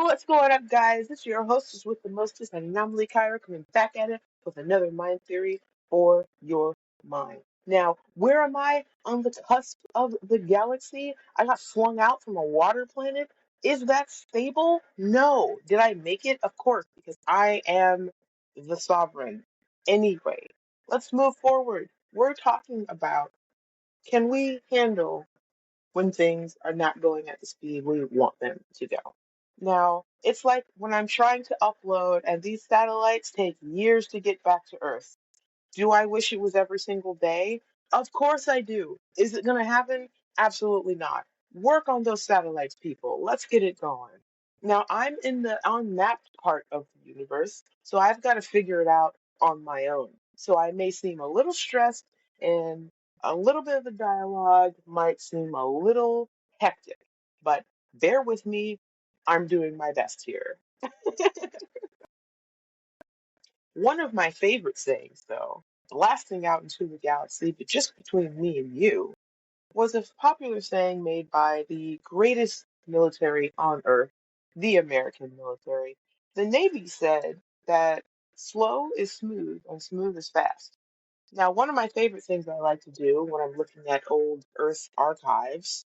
What's going on, guys? It's your hostess with the mostest, AnomalyCyra, coming back at it with another mind theory for your mind. Now, where am I on the cusp of the galaxy? I got flung out from a water planet. Is that stable? No. Did I make it? Of course, because I am the sovereign. Anyway, let's move forward. We're talking about, can we handle when things are not going at the speed we want them to go? Now, it's like when I'm trying to upload and these satellites take years to get back to Earth. Do I wish it was every single day? Of course I do. Is it going to happen? Absolutely not. Work on those satellites, people. Let's get it going. Now, I'm in the unmapped part of the universe, so I've got to figure it out on my own. So I may seem a little stressed, and a little bit of the dialogue might seem a little hectic, but bear with me. I'm doing my best here. One of my favorite sayings, though, blasting out into the galaxy, but just between me and you, was a popular saying made by the greatest military on Earth, the American military. The Navy said that slow is smooth and smooth is fast. Now, one of my favorite things I like to do when I'm looking at old Earth archives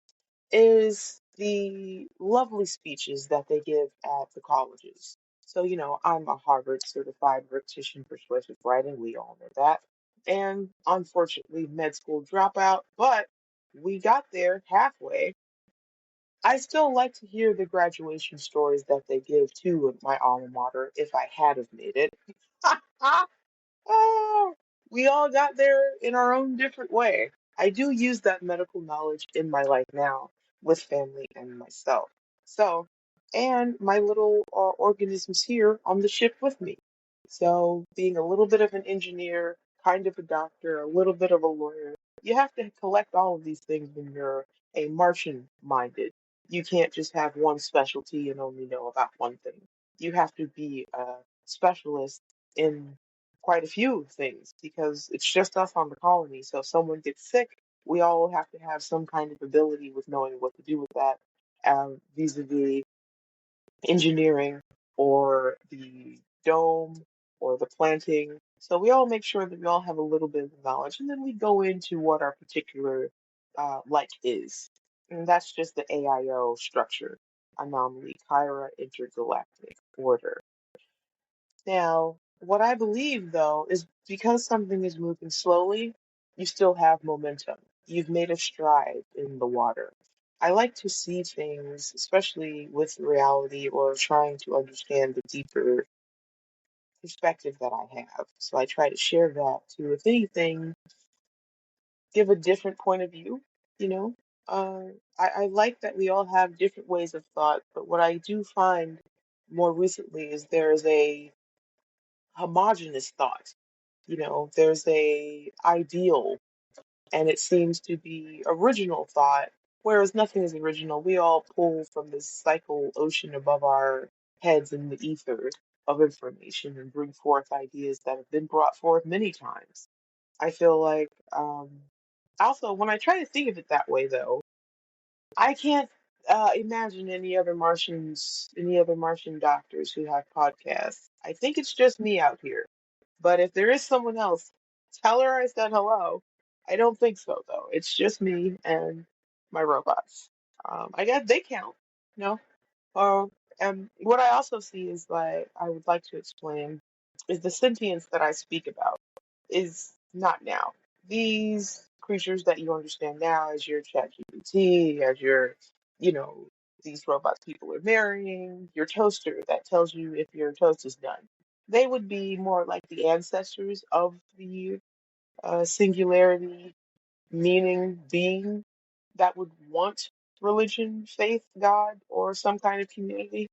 is the lovely speeches that they give at the colleges. So, I'm a Harvard certified rhetorician, persuasive writing. We all know that. And unfortunately, med school dropout, but we got there halfway. I still like to hear the graduation stories that they give to my alma mater if I had have made it. Oh, we all got there in our own different way. I do use that medical knowledge in my life now with family and myself. So, and my little organisms here on the ship with me. So, being a little bit of an engineer, kind of a doctor, a little bit of a lawyer, you have to collect all of these things when you're a Martian minded. You can't just have one specialty and only know about one thing. You have to be a specialist in quite a few things because it's just us on the colony. So if someone gets sick, we all have to have some kind of ability with knowing what to do with that, vis-a-vis engineering or the dome or the planting. So we all make sure that we all have a little bit of knowledge, and then we go into what our particular like is, and that's just the AIO structure: anomaly, Chira, intergalactic order. Now, what I believe though is because something is moving slowly, you still have momentum. You've made a stride in the water. I like to see things, especially with reality or trying to understand the deeper perspective that I have. So I try to share that to, if anything, give a different point of view, you know? I like that we all have different ways of thought, but what I do find more recently is there's a homogenous thought. There's a ideal, and it seems to be original thought, whereas nothing is original. We all pull from this cycle ocean above our heads in the ether of information and bring forth ideas that have been brought forth many times. I feel like, also, when I try to think of it that way, though, I can't imagine any other Martian doctors who have podcasts. I think it's just me out here. But if there is someone else, tell her I said hello. I don't think so, though. It's just me and my robots. I guess they count, you know? And what I also see is like, I would like to explain is the sentience that I speak about is not now. These creatures that you understand now as your ChatGPT, as your, you know, these robots people are marrying, your toaster that tells you if your toast is done. They would be more like the ancestors of the singularity, meaning being that would want religion, faith, God, or some kind of community.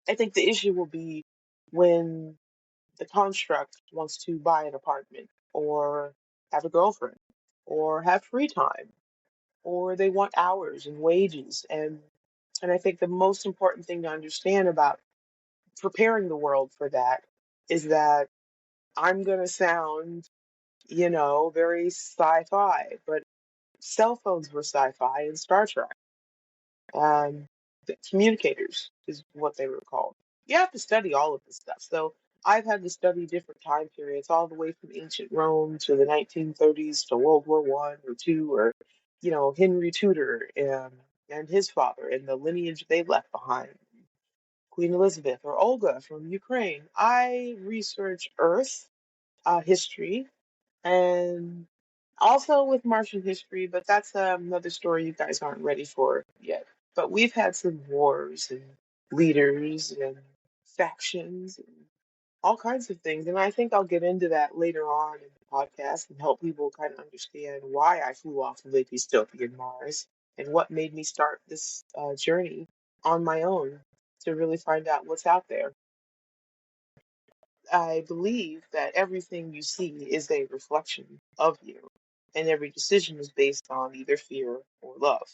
I think the issue will be when the construct wants to buy an apartment or have a girlfriend or have free time or they want hours and wages, and I think the most important thing to understand about preparing the world for that is that I'm going to sound, very sci-fi, but cell phones were sci-fi in Star Trek. Um, communicators is what they were called. You have to study all of this stuff. So I've had to study different time periods, all the way from ancient Rome to the 1930s to World War One or two, or Henry Tudor and his father and the lineage they left behind, Queen Elizabeth or Olga from Ukraine. I research Earth history and also with Martian history, but that's another story you guys aren't ready for yet. But we've had some wars and leaders and factions and all kinds of things. And I think I'll get into that later on in the podcast and help people kind of understand why I flew off of a dystopian Mars and what made me start this journey on my own to really find out what's out there. I believe that everything you see is a reflection of you, and every decision is based on either fear or love.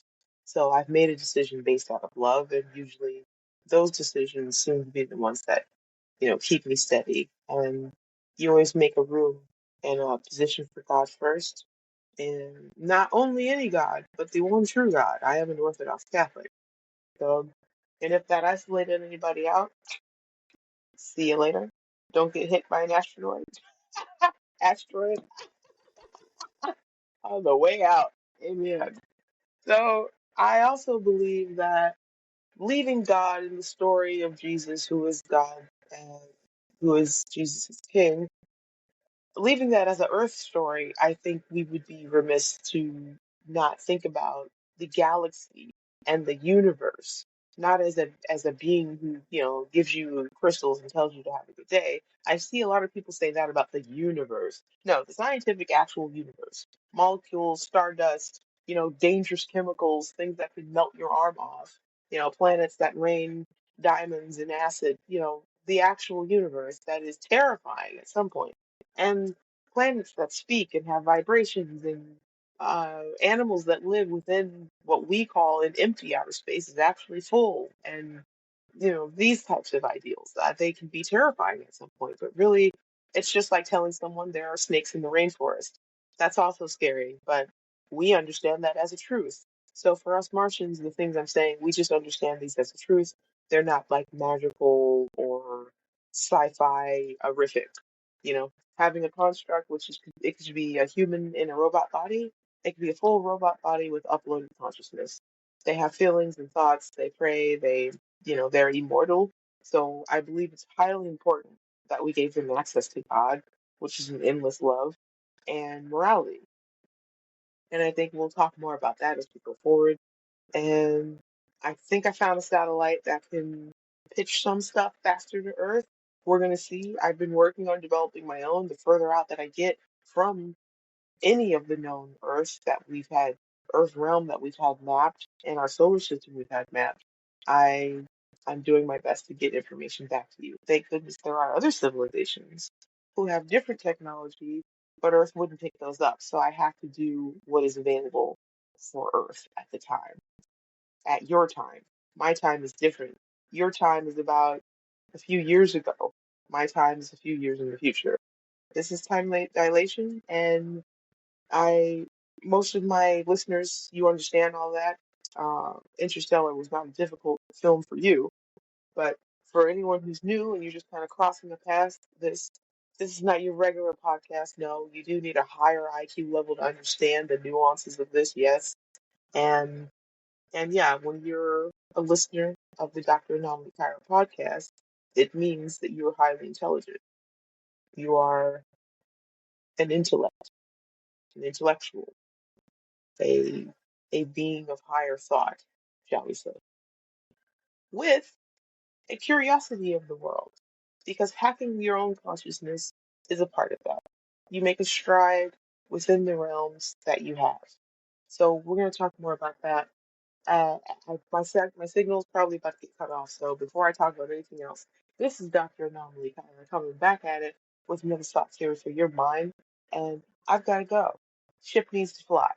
So I've made a decision based out of love, and usually those decisions seem to be the ones that, keep me steady. And you always make a room and a position for God first, and not only any God, but the one true God. I am an Orthodox Catholic. So, and if that isolated anybody out, see you later. Don't get hit by an asteroid on the way out. Amen. So I also believe that leaving God in the story of Jesus, who is God and who is Jesus' King, leaving that as an Earth story, I think we would be remiss to not think about the galaxy and the universe, not as a being who gives you crystals and tells you to have a good day. I see a lot of people say that about the universe. No, the scientific actual universe, molecules, stardust, dangerous chemicals, things that could melt your arm off, planets that rain diamonds and acid, the actual universe that is terrifying at some point, and planets that speak and have vibrations, and animals that live within what we call an empty outer space is actually full, and these types of ideals, they can be terrifying at some point, but really it's just like telling someone there are snakes in the rainforest. That's also scary, but we understand that as a truth. So for us Martians, the things I'm saying, we just understand these as a truth. They're not like magical or sci-fi horrific. Having a construct, which is, it could be a human in a robot body. It could be a full robot body with uploaded consciousness. They have feelings and thoughts. They pray. They're immortal. So I believe it's highly important that we gave them access to God, which is an endless love, and morality. And I think we'll talk more about that as we go forward. And I think I found a satellite that can pitch some stuff faster to Earth. We're going to see. I've been working on developing my own. The further out that I get from any of the known Earths that we've had, Earth realm that we've had mapped, and our solar system we've had mapped, I I'm doing my best to get information back to you. Thank goodness there are other civilizations who have different technology, but Earth wouldn't pick those up. So I have to do what is available for Earth at the time, at your time. My time is different. Your time is about a few years ago. My time is a few years in the future. This is dilation, and I most of my listeners, you understand all that. Interstellar was not a difficult film for you, but for anyone who's new and you're just kind of crossing the path, this is not your regular podcast. No, you do need a higher IQ level to understand the nuances of this. Yes, and yeah, when you're a listener of the dr.AnomalyCyra podcast, it means that you're highly intelligent. You are an intellect, an intellectual, a being of higher thought, shall we say, with a curiosity of the world, because hacking your own consciousness is a part of that. You make a stride within the realms that you have. So we're going to talk more about that. My signal is probably about to get cut off. So before I talk about anything else, this is Dr. Anomaly kind of coming back at it with another thought series for your mind. And I've got to go. Ship needs to fly.